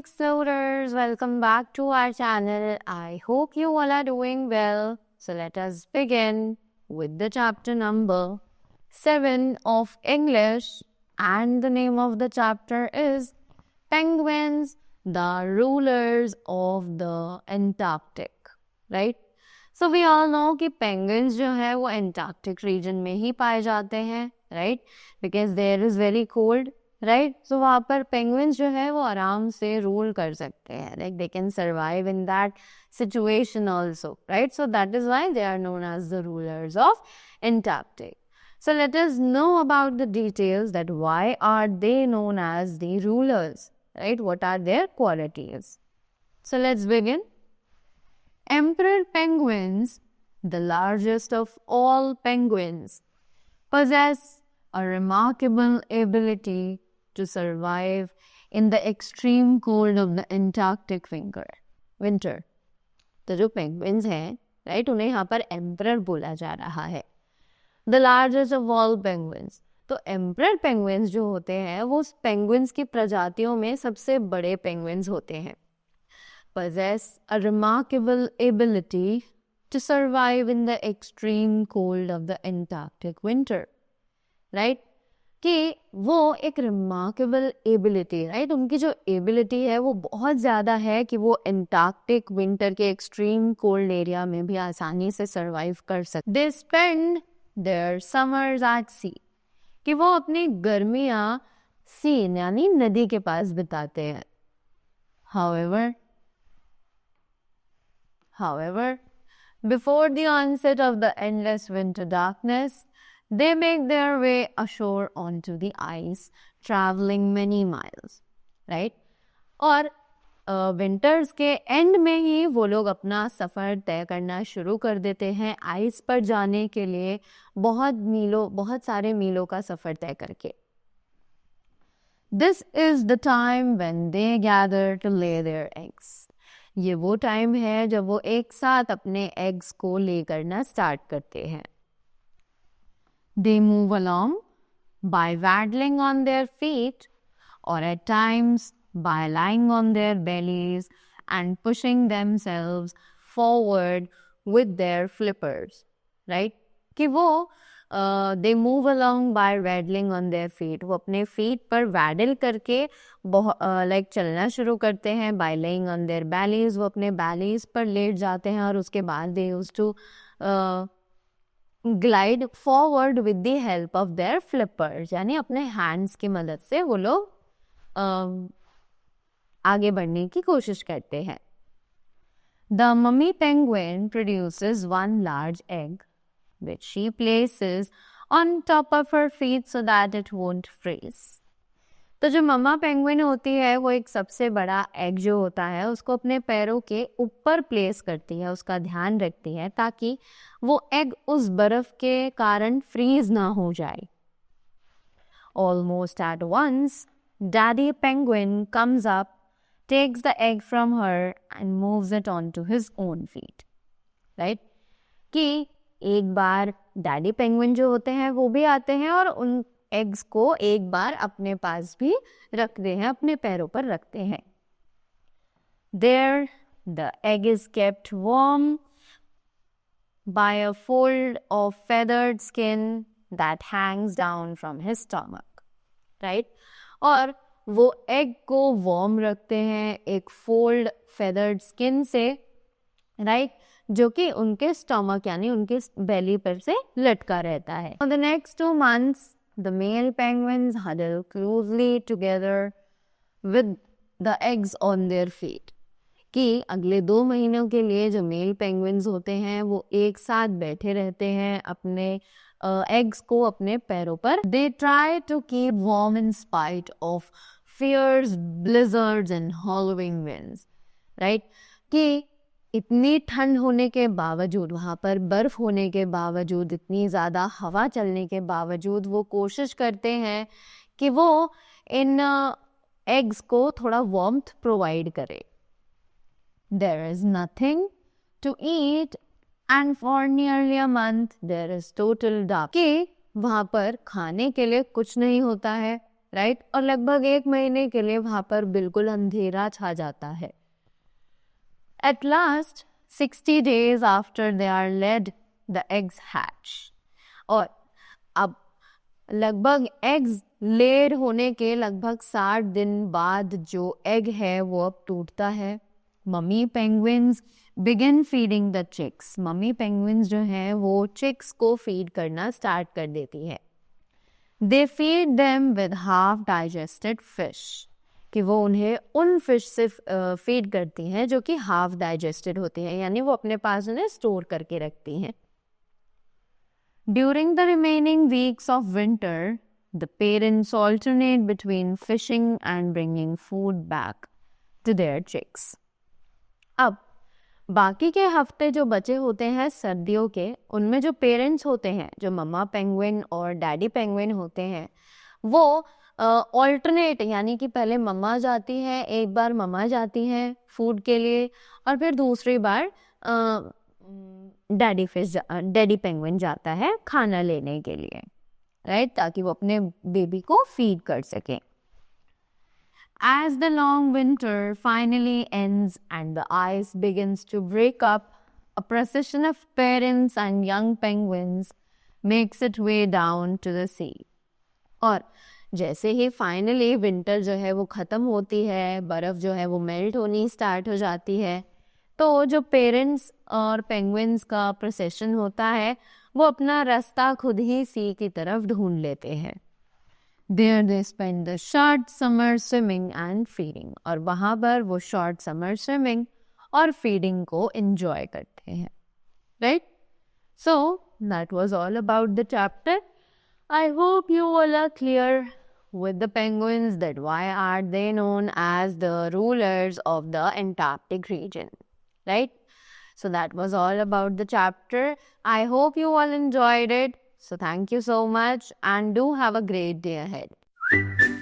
explorers, welcome back to our channel. I hope you all are doing well. So let us begin with the chapter number 7 of English, and the name of the chapter is Penguins, the Rulers of the Antarctic, right? So we all know कि penguins जो है वो Antarctic region में ही पाए जाते हैं, right? Because there is very cold. Right so वहाँ पर पेंगुइन्स जो है वो आराम से रूल कर सकते हैं, like they can survive in that situation also, right? So that is why they are known as the rulers of Antarctic. So let us know about the details that why are they known as the rulers, right? What are their qualities? So let's begin. Emperor penguins, the largest of all penguins, possess a remarkable ability to survive in the extreme cold of the Antarctic winter. तो जो penguins हैं, right, उन्हें यहाँ पर emperor बोला जा रहा है. The largest of all penguins. तो emperor penguins जो होते हैं वो penguins की प्रजातियों में सबसे बड़े penguins होते हैं. Possess a remarkable ability to survive in the extreme cold of the Antarctic winter. Right कि वो एक रिमार्केबल एबिलिटी, राइट, उनकी जो एबिलिटी है वो बहुत ज़्यादा है कि वो एंटार्क्टिक विंटर के एक्सट्रीम कोल्ड एरिया में भी आसानी से सर्वाइव कर सकते. They spend their summers at sea, कि वो अपनी गर्मियाँ सी यानी नदी के पास बिताते हैं. However, before the onset of the endless winter darkness, they make their way ashore onto the ice, traveling many miles, right? और विंटर्स के एंड में ही वो लोग अपना सफ़र तय करना शुरू कर देते हैं आइस पर जाने के लिए, बहुत सारे मीलों का सफ़र तय करके. This is the time when they gather to lay their eggs. ये वो टाइम है जब वो एक साथ अपने एग्स को ले करना स्टार्ट करते हैं. They move along by waddling on their feet, or at times by lying on their bellies and pushing themselves forward with their flippers, right? कि वो they move along by waddling on their feet. वो अपने feet पर waddle करके like चलना शुरू करते हैं. by laying on their bellies, वो अपने bellies पर लेट जाते हैं और उसके बाद they used to glide forward with the help of their flippers, यानी अपने hands की मदद से वो लोग आगे बढ़ने की कोशिश करते हैं. The mummy penguin produces one large egg, which she places on top of her feet so that it won't freeze. तो जो मम्मा पेंगुइन होती है वो एक सबसे बड़ा एग जो होता है उसको अपने पैरों के ऊपर प्लेस करती है, उसका ध्यान रखती है ताकि वो एग उस बर्फ के कारण फ्रीज ना हो जाए. Almost at once, Daddy Penguin comes up, takes the egg from her and moves it onto his own feet. Right? कि एक बार डैडी पेंगुइन जो होते हैं वो भी आते हैं और उन एग्स को एक बार अपने पास भी रखते हैं, अपने पैरों पर रखते हैं. There, the egg is kept warm by a fold of feathered skin that hangs down from his stomach, right? और वो एग को वार्म रखते हैं एक फोल्ड फेदर्ड स्किन से, राइट, जो कि उनके स्टमक यानी उनके बेली पर से लटका रहता है. For the next 2 months, the male penguins huddle closely together with the eggs on their feet. कि अगले 2 महीनों के लिए जो मेल पेंगुइन्स होते हैं वो एक साथ बैठे रहते हैं अपने एग्स को अपने पैरों पर. They try to keep warm in spite of fierce blizzards and howling winds, right? कि इतनी ठंड होने के बावजूद, वहाँ पर बर्फ होने के बावजूद, इतनी ज़्यादा हवा चलने के बावजूद वो कोशिश करते हैं कि वो इन एग्स को थोड़ा वार्मथ प्रोवाइड करे. There is nothing to eat and for nearly a month there is total dark. कि वहाँ पर खाने के लिए कुछ नहीं होता है, राइट। और लगभग 1 महीने के लिए वहां पर बिल्कुल अंधेरा छा जाता है। At last, 60 days after they are laid, the eggs hatch. और अब लगभग एग्स लेड होने के लगभग 60 दिन बाद जो एग है वो अब टूटता है। Mummy penguins begin feeding the chicks. Mummy penguins जो हैं वो चिक्स को फीड करना स्टार्ट कर देती है। They feed them with half digested fish, कि वो उन्हें उन फिश से फीड करती हैं जो कि हाफ डाइजेस्टेड होती हैं, यानी वो अपने पास उन्हें स्टोर करके रखती हैं। During the remaining weeks of winter, the parents alternate between fishing and bringing food back to their chicks. अब बाकी के हफ्ते जो बचे होते हैं सर्दियों के, उनमें जो पेरेंट्स होते हैं, जो मम्मा पेंगुइन और डैडी पेंगुइन होते हैं, वो ऑल्टरनेट यानी कि पहले मम्मा जाती है, एक बार मम्मा जाती हैं फूड के लिए और फिर दूसरी बार डैडी पेंगुइन जाता है खाना लेने के लिए, राइट, ताकि वो अपने बेबी को फीड कर सके। As the long winter finally ends and the ice begins to break up, a procession of parents and young penguins makes its way down to the sea. और जैसे ही फाइनली विंटर जो है वो ख़त्म होती है, बर्फ़ जो है वो मेल्ट होनी स्टार्ट हो जाती है, तो जो पेरेंट्स और पेंगुइन्स का प्रोसेशन होता है वो अपना रास्ता खुद ही सी की तरफ ढूंढ लेते हैं। There they spend the short summer swimming and feeding. और वहाँ पर वो short summer swimming और feeding को enjoy करते हैं, right? So that was all about the chapter. I hope you all are clear with the penguins that why are they known as the rulers of the Antarctic region, right? So that was all about the chapter. I hope you all enjoyed it. So thank you so much and do have a great day ahead.